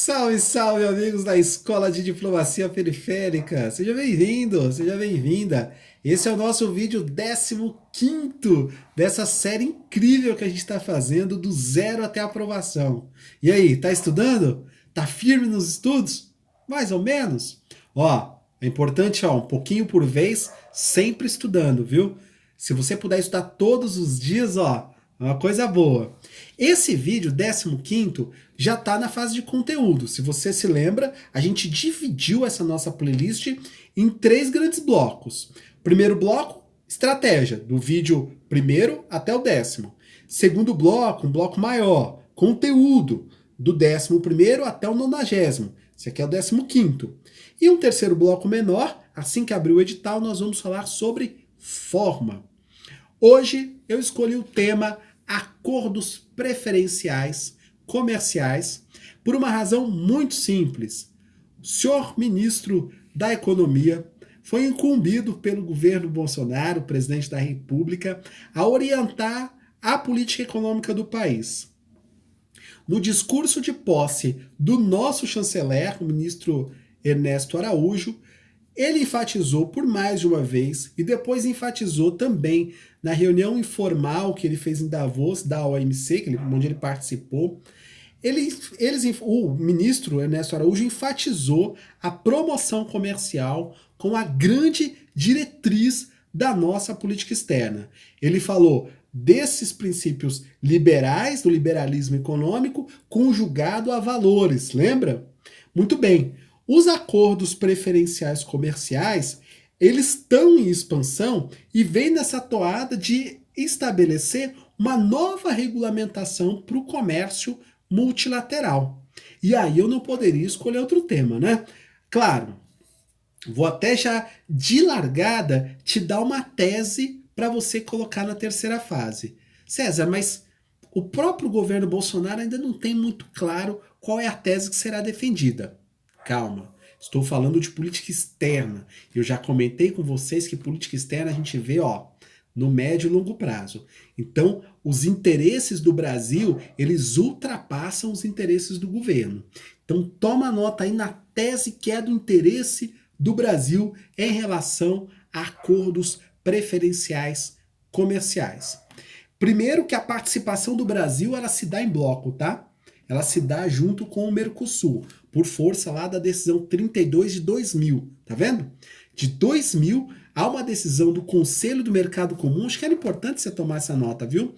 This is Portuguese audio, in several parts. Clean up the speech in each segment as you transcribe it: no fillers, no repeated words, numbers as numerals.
Salve, salve, amigos da Escola de Diplomacia Periférica! Seja bem-vindo, seja bem-vinda! Esse é o nosso vídeo 15º dessa série incrível que a gente está fazendo do zero até a aprovação. E aí, tá estudando? Tá firme nos estudos? Mais ou menos? Ó, é importante, ó, um pouquinho por vez, sempre estudando, viu? Se você puder estudar todos os dias, ó, é uma coisa boa. Esse vídeo, 15º, já está na fase de conteúdo. Se você se lembra, a gente dividiu essa nossa playlist em 3 grandes blocos. Primeiro bloco, estratégia, do vídeo primeiro até o 10º. Segundo bloco, um bloco maior, conteúdo, do 11º até o 90º. Esse aqui é o 15º. E um terceiro bloco menor, assim que abrir o edital, nós vamos falar sobre forma. Hoje eu escolhi o tema acordos preferenciais comerciais por uma razão muito simples. O senhor ministro da Economia foi incumbido pelo governo Bolsonaro, presidente da República, a orientar a política econômica do país. No discurso de posse do nosso chanceler, o ministro Ernesto Araújo, ele enfatizou por mais de uma vez e depois enfatizou também na reunião informal que ele fez em Davos, da OMC, onde ele participou. O ministro Ernesto Araújo enfatizou a promoção comercial como a grande diretriz da nossa política externa. Ele falou desses princípios liberais, do liberalismo econômico, conjugado a valores, lembra? Muito bem. Os acordos preferenciais comerciais, eles estão em expansão e vem nessa toada de estabelecer uma nova regulamentação para o comércio multilateral. E aí eu não poderia escolher outro tema, né? Claro, vou até já de largada te dar uma tese para você colocar na terceira fase. César, mas o próprio governo Bolsonaro ainda não tem muito claro qual é a tese que será defendida. Calma, estou falando de política externa. Eu já comentei com vocês que política externa a gente vê, ó, no médio e longo prazo. Então, os interesses do Brasil, eles ultrapassam os interesses do governo. Então, toma nota aí na tese que é do interesse do Brasil em relação a acordos preferenciais comerciais. Primeiro que a participação do Brasil, ela se dá em bloco, tá? Ela se dá junto com o Mercosul, por força lá da decisão 32 de 2000, tá vendo? De 2000, há uma decisão do Conselho do Mercado Comum, acho que era importante você tomar essa nota, viu?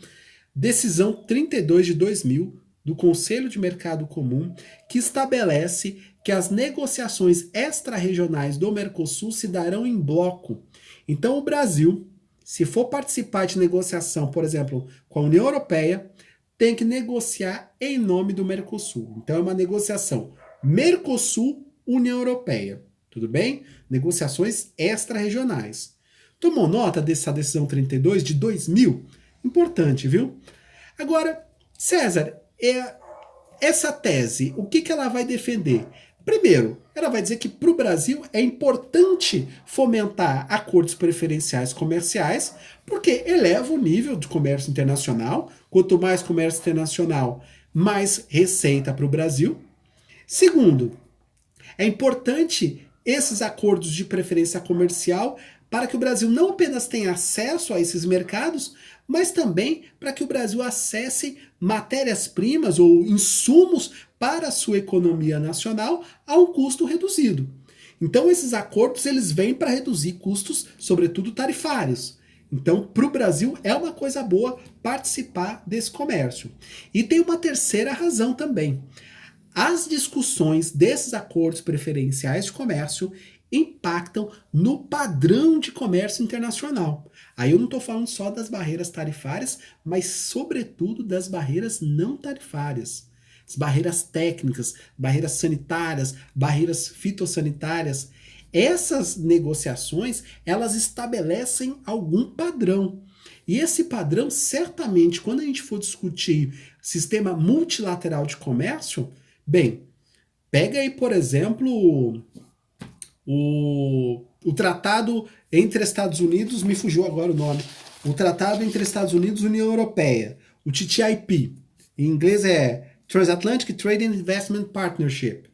Decisão 32 de 2000 do Conselho de Mercado Comum, que estabelece que as negociações extra-regionais do Mercosul se darão em bloco. Então o Brasil, se for participar de negociação, por exemplo, com a União Europeia, tem que negociar em nome do Mercosul. Então é uma negociação Mercosul-União Europeia. Tudo bem? Negociações extra-regionais. Tomou nota dessa decisão 32 de 2000? Importante, viu? Agora, César, essa tese, o que ela vai defender? Primeiro, ela vai dizer que para o Brasil é importante fomentar acordos preferenciais comerciais, porque eleva o nível de comércio internacional. Quanto mais comércio internacional, mais receita para o Brasil. Segundo, é importante esses acordos de preferência comercial para que o Brasil não apenas tenha acesso a esses mercados, mas também para que o Brasil acesse matérias-primas ou insumos para a sua economia nacional a um custo reduzido. Então esses acordos eles vêm para reduzir custos, sobretudo tarifários. Então, para o Brasil é uma coisa boa participar desse comércio. E tem uma terceira razão também. As discussões desses acordos preferenciais de comércio impactam no padrão de comércio internacional. Aí eu não estou falando só das barreiras tarifárias, mas sobretudo das barreiras não tarifárias. As barreiras técnicas, barreiras sanitárias, barreiras fitossanitárias. Essas negociações, elas estabelecem algum padrão. E esse padrão, certamente, quando a gente for discutir sistema multilateral de comércio, bem, pega aí, por exemplo, o tratado entre Estados Unidos, me fugiu agora o nome, o tratado entre Estados Unidos e União Europeia, o TTIP, em inglês é Transatlantic Trade and Investment Partnership.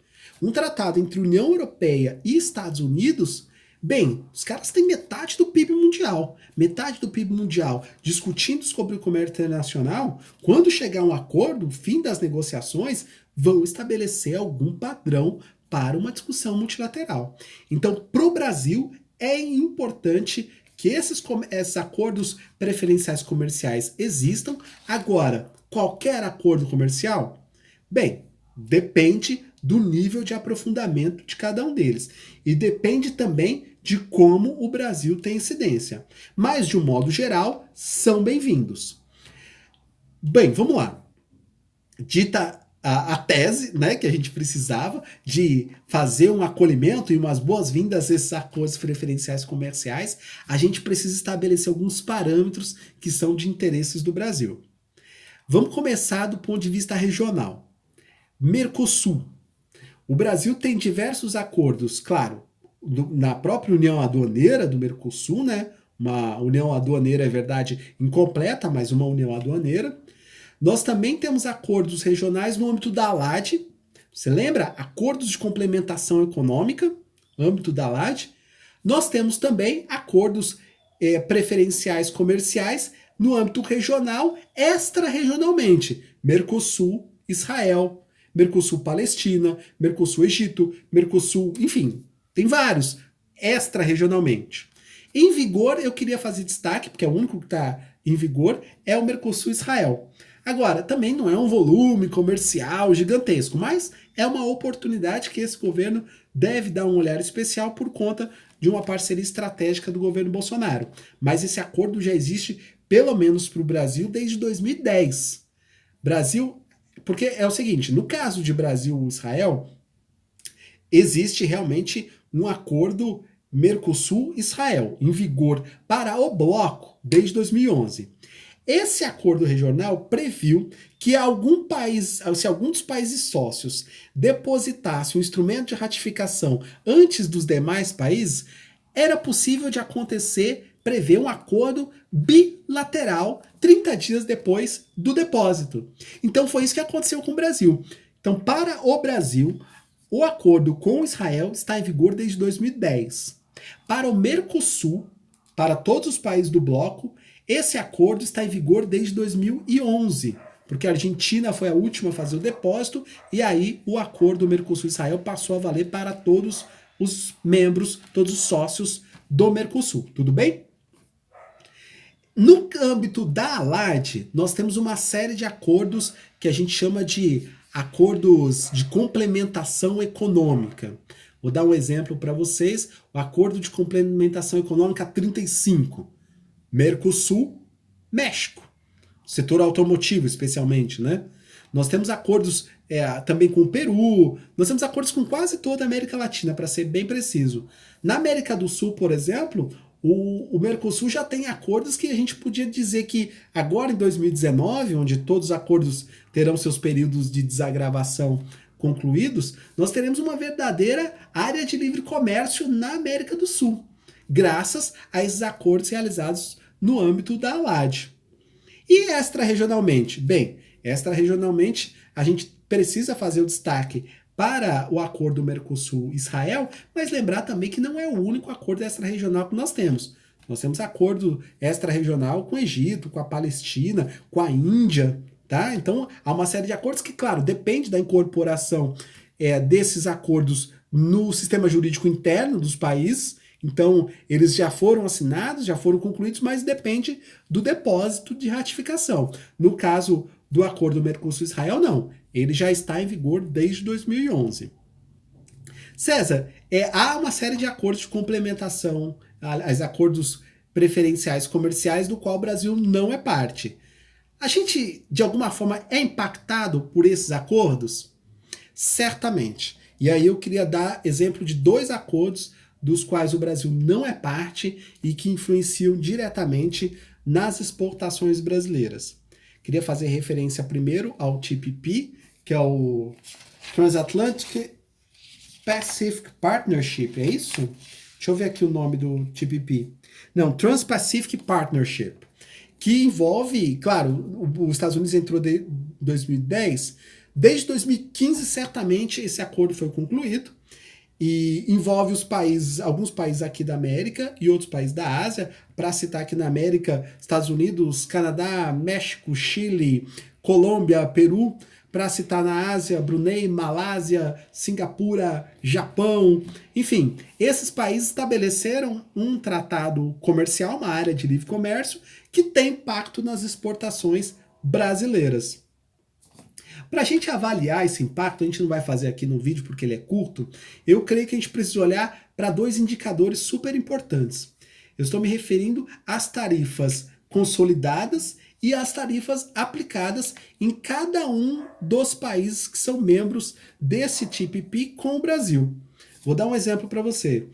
Um tratado entre União Europeia e Estados Unidos. Bem, os caras têm metade do PIB mundial. Metade do PIB mundial discutindo sobre o comércio internacional. Quando chegar um acordo, fim das negociações, vão estabelecer algum padrão para uma discussão multilateral. Então, para o Brasil, é importante que esses acordos preferenciais comerciais existam. Agora, qualquer acordo comercial? Bem, depende do nível de aprofundamento de cada um deles. E depende também de como o Brasil tem incidência. Mas, de um modo geral, são bem-vindos. Bem, vamos lá. Dita a tese, né, que a gente precisava de fazer um acolhimento e umas boas-vindas a esses acordos preferenciais comerciais, a gente precisa estabelecer alguns parâmetros que são de interesses do Brasil. Vamos começar do ponto de vista regional. Mercosul. O Brasil tem diversos acordos, claro, na própria União Aduaneira do Mercosul, né? Uma União Aduaneira, é verdade, incompleta, mas uma União Aduaneira. Nós também temos acordos regionais no âmbito da ALAD. Você lembra? Acordos de complementação econômica, âmbito da ALAD. Nós temos também acordos preferenciais comerciais no âmbito regional, extra-regionalmente. Mercosul, Israel, Mercosul, Palestina, Mercosul, Egito, Mercosul, enfim, tem vários, extra-regionalmente. Em vigor, eu queria fazer destaque, porque é o único que está em vigor, é o Mercosul Israel. Agora, também não é um volume comercial gigantesco, mas é uma oportunidade que esse governo deve dar um olhar especial por conta de uma parceria estratégica do governo Bolsonaro. Mas esse acordo já existe, pelo menos para o Brasil, desde 2010. Brasil, porque é o seguinte, no caso de Brasil e Israel, existe realmente um acordo Mercosul-Israel em vigor para o bloco desde 2011. Esse acordo regional previu que se algum dos países sócios depositasse um instrumento de ratificação antes dos demais países, era possível de acontecer, prever um acordo bilateral 30 dias depois do depósito. Então foi isso que aconteceu com o Brasil. Então, para o Brasil, o acordo com Israel está em vigor desde 2010. Para o Mercosul, para todos os países do bloco, esse acordo está em vigor desde 2011, porque a Argentina foi a última a fazer o depósito, e aí o acordo Mercosul-Israel passou a valer para todos os membros, todos os sócios do Mercosul. Tudo bem? No âmbito da ALAD, nós temos uma série de acordos que a gente chama de acordos de complementação econômica. Vou dar um exemplo para vocês, o Acordo de Complementação Econômica 35. Mercosul, México, setor automotivo especialmente, né? Nós temos acordos também com o Peru, nós temos acordos com quase toda a América Latina, para ser bem preciso. Na América do Sul, por exemplo, o Mercosul já tem acordos que a gente podia dizer que agora em 2019, onde todos os acordos terão seus períodos de desagravação concluídos, nós teremos uma verdadeira área de livre comércio na América do Sul, graças a esses acordos realizados no âmbito da ALAD. E extra-regionalmente? Bem, extra-regionalmente a gente precisa fazer o destaque para o acordo Mercosul-Israel, mas lembrar também que não é o único acordo extra-regional que nós temos. Nós temos acordo extra-regional com o Egito, com a Palestina, com a Índia, tá? Então há uma série de acordos que, claro, depende da incorporação desses acordos no sistema jurídico interno dos países. Então, eles já foram assinados, já foram concluídos, mas depende do depósito de ratificação. No caso do acordo Mercosul-Israel, não. Ele já está em vigor desde 2011. César, há uma série de acordos de complementação, acordos preferenciais comerciais, do qual o Brasil não é parte. A gente, de alguma forma, é impactado por esses acordos? Certamente. E aí eu queria dar exemplo de 2 acordos dos quais o Brasil não é parte e que influenciam diretamente nas exportações brasileiras. Queria fazer referência primeiro ao TPP, que é o Transatlantic Pacific Partnership, é isso? Deixa eu ver aqui o nome do TPP. Não, Trans-Pacific Partnership, que envolve, claro, os Estados Unidos entrou em 2010, Desde 2015, certamente, esse acordo foi concluído e envolve os países, alguns países aqui da América e outros países da Ásia. Para citar aqui na América, Estados Unidos, Canadá, México, Chile, Colômbia, Peru. Para citar na Ásia, Brunei, Malásia, Singapura, Japão, enfim, esses países estabeleceram um tratado comercial, uma área de livre comércio, que tem impacto nas exportações brasileiras. Para a gente avaliar esse impacto, a gente não vai fazer aqui no vídeo porque ele é curto, eu creio que a gente precisa olhar para dois indicadores super importantes. Eu estou me referindo às tarifas consolidadas e as tarifas aplicadas em cada um dos países que são membros desse TPP com o Brasil. Vou dar um exemplo para você.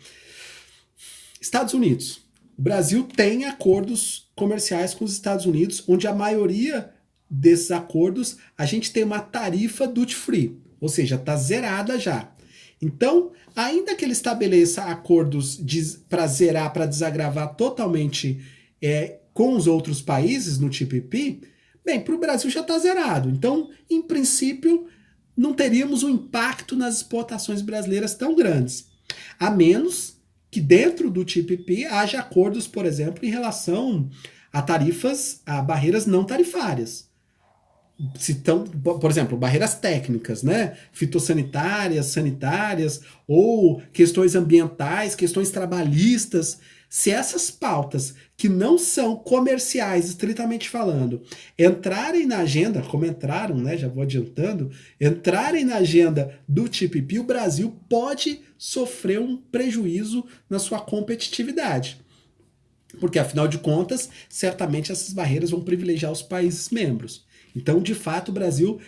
Estados Unidos. O Brasil tem acordos comerciais com os Estados Unidos, onde a maioria desses acordos a gente tem uma tarifa duty free, ou seja, está zerada já. Então, ainda que ele estabeleça acordos para zerar, para desagravar totalmente com os outros países no TPP, bem, para o Brasil já está zerado. Então, em princípio, não teríamos um impacto nas exportações brasileiras tão grandes. A menos que dentro do TPP haja acordos, por exemplo, em relação a tarifas, a barreiras não tarifárias. Por exemplo, barreiras técnicas, né? Fitossanitárias, sanitárias, ou questões ambientais, questões trabalhistas. Se essas pautas, que não são comerciais, estritamente falando, entrarem na agenda, como entraram, né, já vou adiantando, entrarem na agenda do TPP, o Brasil pode sofrer um prejuízo na sua competitividade. Porque, afinal de contas, certamente essas barreiras vão privilegiar os países membros. Então, de fato, o Brasil,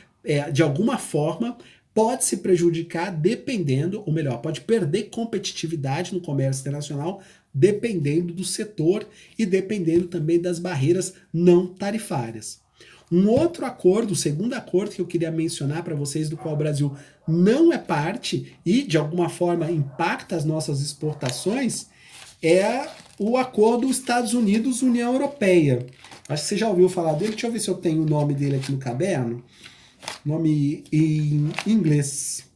de alguma forma, pode se prejudicar dependendo, ou melhor, pode perder competitividade no comércio internacional dependendo do setor e dependendo também das barreiras não tarifárias. Um outro acordo, o segundo acordo que eu queria mencionar para vocês, do qual o Brasil não é parte e de alguma forma impacta as nossas exportações, é o acordo Estados Unidos-União Europeia. Acho que você já ouviu falar dele, deixa eu ver se eu tenho o nome dele aqui no caderno. Nome em inglês.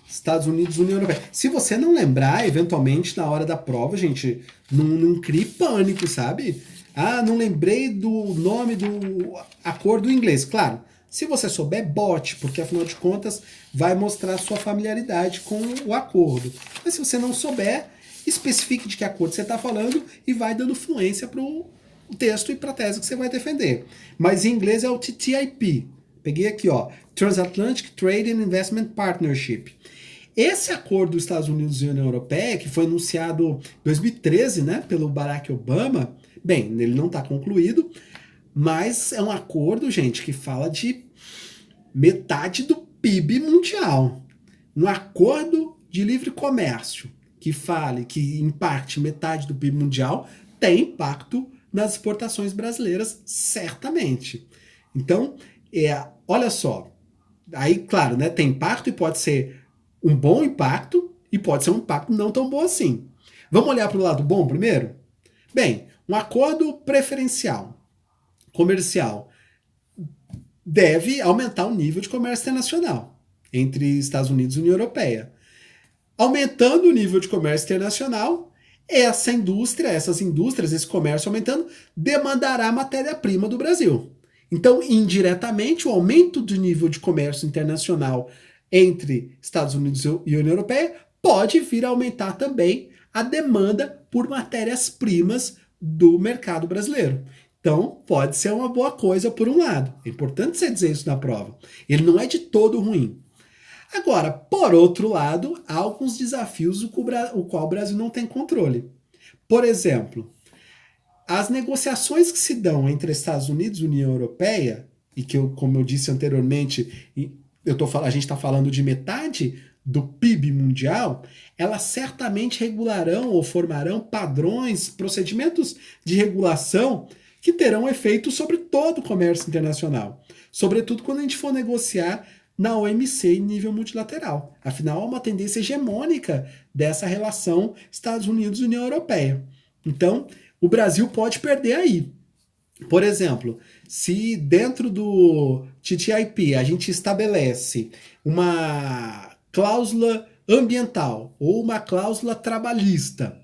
Estados Unidos, União Europeia. Se você não lembrar, eventualmente, na hora da prova, gente, não crie pânico, sabe? Ah, não lembrei do nome do acordo em inglês. Claro, se você souber, bote, porque afinal de contas vai mostrar sua familiaridade com o acordo. Mas se você não souber, especifique de que acordo você está falando e vai dando fluência para o texto e para a tese que você vai defender. Mas em inglês é o TTIP. Peguei aqui, ó, Transatlantic Trade and Investment Partnership. Esse acordo dos Estados Unidos e União Europeia, que foi anunciado em 2013, né, pelo Barack Obama, bem, ele não está concluído, mas é um acordo, gente, que fala de metade do PIB mundial. Um acordo de livre comércio que fale, que impacte metade do PIB mundial, tem impacto nas exportações brasileiras, certamente. Então, olha só, aí, claro, né, tem impacto e pode ser um bom impacto e pode ser um impacto não tão bom assim. Vamos olhar para o lado bom primeiro? Bem, um acordo preferencial comercial deve aumentar o nível de comércio internacional entre Estados Unidos e União Europeia. Aumentando o nível de comércio internacional, essas indústrias, esse comércio aumentando, demandará matéria-prima do Brasil. Então, indiretamente, o aumento do nível de comércio internacional entre Estados Unidos e União Europeia pode vir a aumentar também a demanda por matérias-primas do mercado brasileiro. Então, pode ser uma boa coisa por um lado. É importante você dizer isso na prova. Ele não é de todo ruim. Agora, por outro lado, há alguns desafios o qual o Brasil não tem controle. Por exemplo, as negociações que se dão entre Estados Unidos e União Europeia, e que, como eu disse anteriormente, a gente está falando de metade do PIB mundial, elas certamente regularão ou formarão padrões, procedimentos de regulação que terão efeito sobre todo o comércio internacional. Sobretudo quando a gente for negociar na OMC em nível multilateral. Afinal, há uma tendência hegemônica dessa relação Estados Unidos e União Europeia. Então, o Brasil pode perder aí. Por exemplo, se dentro do TTIP a gente estabelece uma cláusula ambiental ou uma cláusula trabalhista,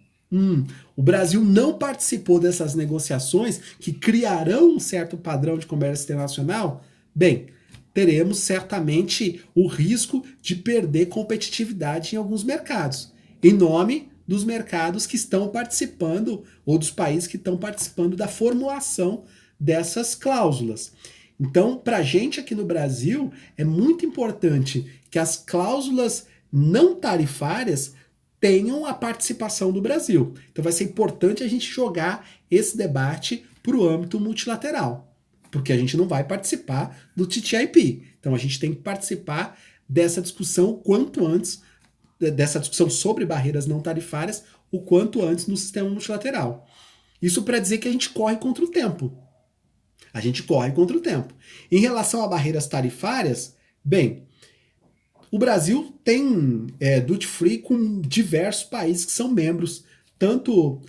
o Brasil não participou dessas negociações que criarão um certo padrão de comércio internacional, bem, teremos certamente o risco de perder competitividade em alguns mercados, em nome dos mercados que estão participando ou dos países que estão participando da formulação dessas cláusulas. Então, para a gente aqui no Brasil, é muito importante que as cláusulas não tarifárias tenham a participação do Brasil. Então, vai ser importante a gente jogar esse debate para o âmbito multilateral, porque a gente não vai participar do TTIP. Então, a gente tem que participar dessa discussão o quanto antes, dessa discussão sobre barreiras não tarifárias, o quanto antes no sistema multilateral. Isso para dizer que a gente corre contra o tempo. A gente corre contra o tempo. Em relação a barreiras tarifárias, bem, o Brasil tem duty free com diversos países que são membros, tanto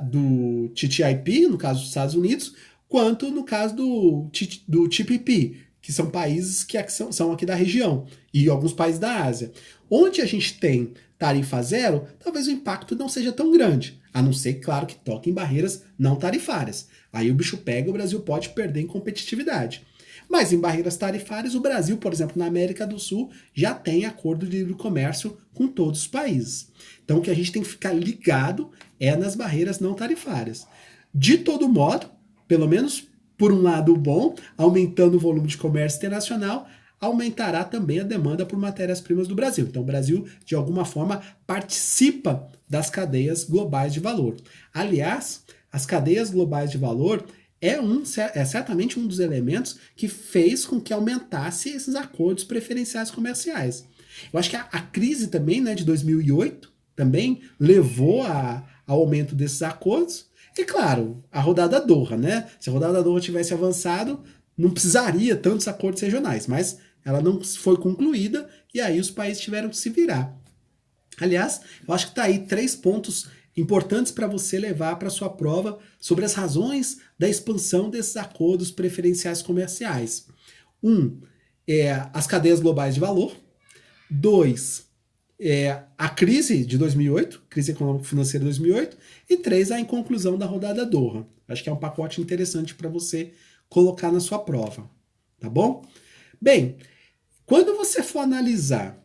do TTIP, no caso dos Estados Unidos, quanto no caso do TPP, que são países que são aqui da região, e alguns países da Ásia. Onde a gente tem tarifa zero, talvez o impacto não seja tão grande, a não ser, claro, que toque em barreiras não tarifárias. Aí o bicho pega e o Brasil pode perder em competitividade. Mas em barreiras tarifárias, o Brasil, por exemplo, na América do Sul, já tem acordo de livre comércio com todos os países. Então o que a gente tem que ficar ligado é nas barreiras não tarifárias. De todo modo, pelo menos por um lado bom, aumentando o volume de comércio internacional, aumentará também a demanda por matérias-primas do Brasil. Então o Brasil, de alguma forma, participa das cadeias globais de valor. Aliás, as cadeias globais de valor é certamente um dos elementos que fez com que aumentasse esses acordos preferenciais comerciais. Eu acho que a crise também, né, de 2008 também levou ao aumento desses acordos. E claro, a rodada Doha, né? Se a rodada Doha tivesse avançado, não precisaria tantos acordos regionais, mas ela não foi concluída e aí os países tiveram que se virar. Aliás, eu acho que está aí 3 pontos importantes para você levar para sua prova sobre as razões da expansão desses acordos preferenciais comerciais. 1. As cadeias globais de valor. 2. A crise de 2008, crise econômico-financeira de 2008. E 3. A inconclusão da rodada Doha. Acho que é um pacote interessante para você colocar na sua prova. Tá bom? Bem, quando você for analisar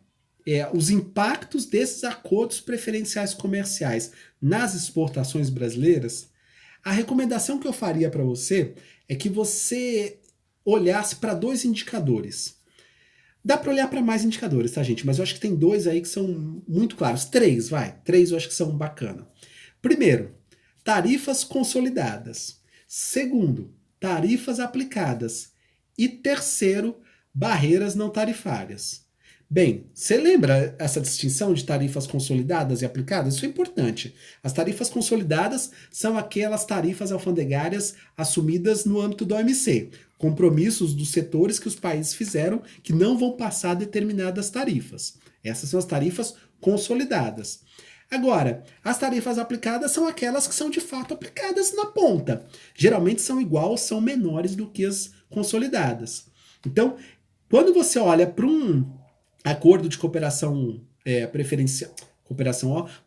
os impactos desses acordos preferenciais comerciais nas exportações brasileiras, a recomendação que eu faria para você é que você olhasse para 2 indicadores. Dá para olhar para mais indicadores, tá, gente? Mas eu acho que tem 2 aí que são muito claros. 3, vai. 3 eu acho que são bacana. Primeiro, tarifas consolidadas. Segundo, tarifas aplicadas. E terceiro, barreiras não tarifárias. Bem, você lembra essa distinção de tarifas consolidadas e aplicadas? Isso é importante. As tarifas consolidadas são aquelas tarifas alfandegárias assumidas no âmbito da OMC, compromissos dos setores que os países fizeram que não vão passar determinadas tarifas. Essas são as tarifas consolidadas. Agora, as tarifas aplicadas são aquelas que são de fato aplicadas na ponta. Geralmente são igual ou são menores do que as consolidadas. Então, quando você olha para um acordo de cooperação preferencial,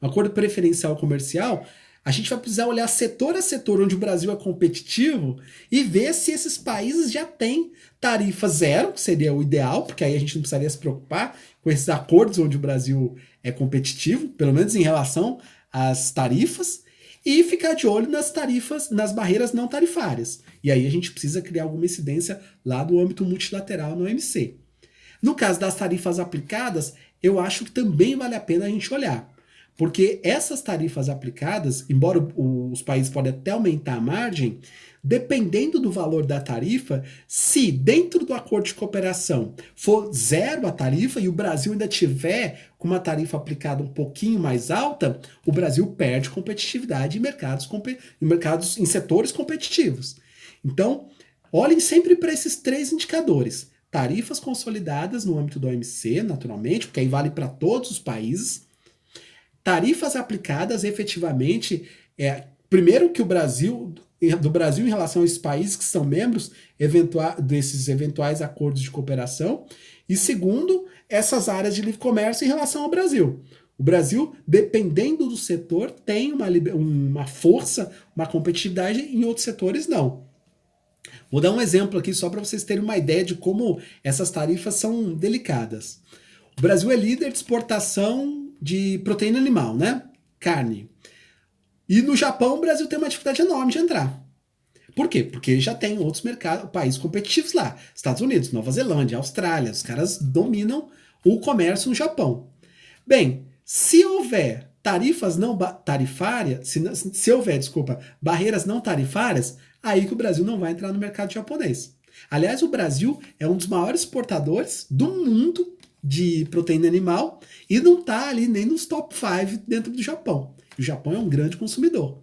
um acordo preferencial comercial, a gente vai precisar olhar setor a setor onde o Brasil é competitivo e ver se esses países já têm tarifa zero, que seria o ideal, porque aí a gente não precisaria se preocupar com esses acordos onde o Brasil é competitivo, pelo menos em relação às tarifas, e ficar de olho nas tarifas, nas barreiras não tarifárias. E aí a gente precisa criar alguma incidência lá do âmbito multilateral no OMC. No caso das tarifas aplicadas, eu acho que também vale a pena a gente olhar. Porque essas tarifas aplicadas, embora os países podem até aumentar a margem, dependendo do valor da tarifa, se dentro do acordo de cooperação for zero a tarifa e o Brasil ainda tiver com uma tarifa aplicada um pouquinho mais alta, o Brasil perde competitividade em setores competitivos. Então, olhem sempre para esses 3 indicadores. Tarifas consolidadas no âmbito do OMC, naturalmente, porque aí vale para todos os países. Tarifas aplicadas efetivamente, primeiro que o Brasil do Brasil em relação aos países que são membros desses eventuais acordos de cooperação, e segundo, essas áreas de livre comércio em relação ao Brasil. O Brasil, dependendo do setor, tem uma força, uma competitividade, em outros setores não. Vou dar um exemplo aqui só para vocês terem uma ideia de como essas tarifas são delicadas. O Brasil é líder de exportação de proteína animal, né? Carne. E no Japão, o Brasil tem uma dificuldade enorme de entrar. Por quê? Porque já tem outros países competitivos lá. Estados Unidos, Nova Zelândia, Austrália, os caras dominam o comércio no Japão. Bem, se houver tarifas não tarifárias, se houver, desculpa, barreiras não tarifárias, aí que o Brasil não vai entrar no mercado japonês. Aliás, o Brasil é um dos maiores exportadores do mundo de proteína animal e não está ali nem nos top 5 dentro do Japão. O Japão é um grande consumidor.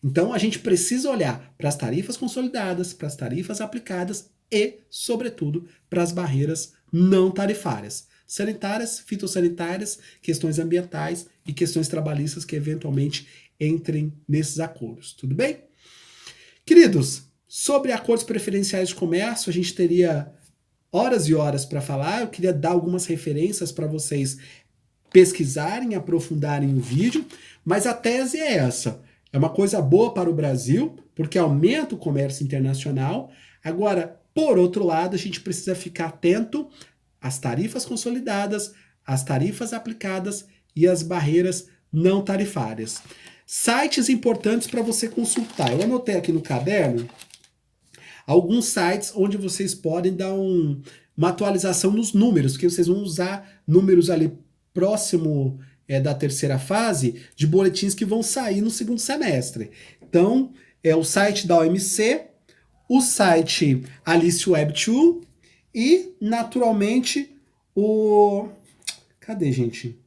Então a gente precisa olhar para as tarifas consolidadas, para as tarifas aplicadas e, sobretudo, para as barreiras não tarifárias. Sanitárias, fitossanitárias, questões ambientais e questões trabalhistas que eventualmente entrem nesses acordos. Tudo bem? Queridos, sobre acordos preferenciais de comércio, a gente teria horas e horas para falar. Eu queria dar algumas referências para vocês pesquisarem, aprofundarem o vídeo, mas a tese é essa. É uma coisa boa para o Brasil, porque aumenta o comércio internacional. Agora, por outro lado, a gente precisa ficar atento às tarifas consolidadas, às tarifas aplicadas e às barreiras não tarifárias. Sites importantes para você consultar. Eu anotei aqui no caderno alguns sites onde vocês podem dar uma atualização nos números, que vocês vão usar números ali próximo da terceira fase de boletins que vão sair no segundo semestre. Então, é o site da OMC, o site Alice Web Tool e, naturalmente, o... Cadê, gente?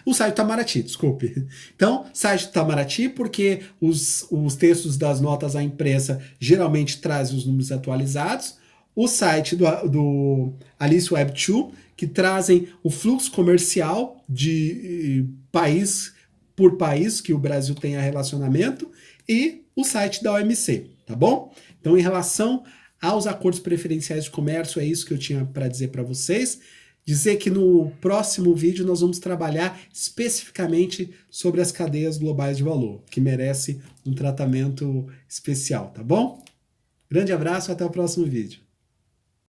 O site do Itamaraty, desculpe. Então, site do Itamaraty, porque os textos das notas à imprensa geralmente trazem os números atualizados. O site do Alice Web Tool, que trazem o fluxo comercial de país por país que o Brasil tem a relacionamento, e o site da OMC, tá bom? Então, em relação aos acordos preferenciais de comércio, é isso que eu tinha para dizer para vocês. Dizer que no próximo vídeo nós vamos trabalhar especificamente sobre as cadeias globais de valor, que merece um tratamento especial, tá bom? Grande abraço, até o próximo vídeo.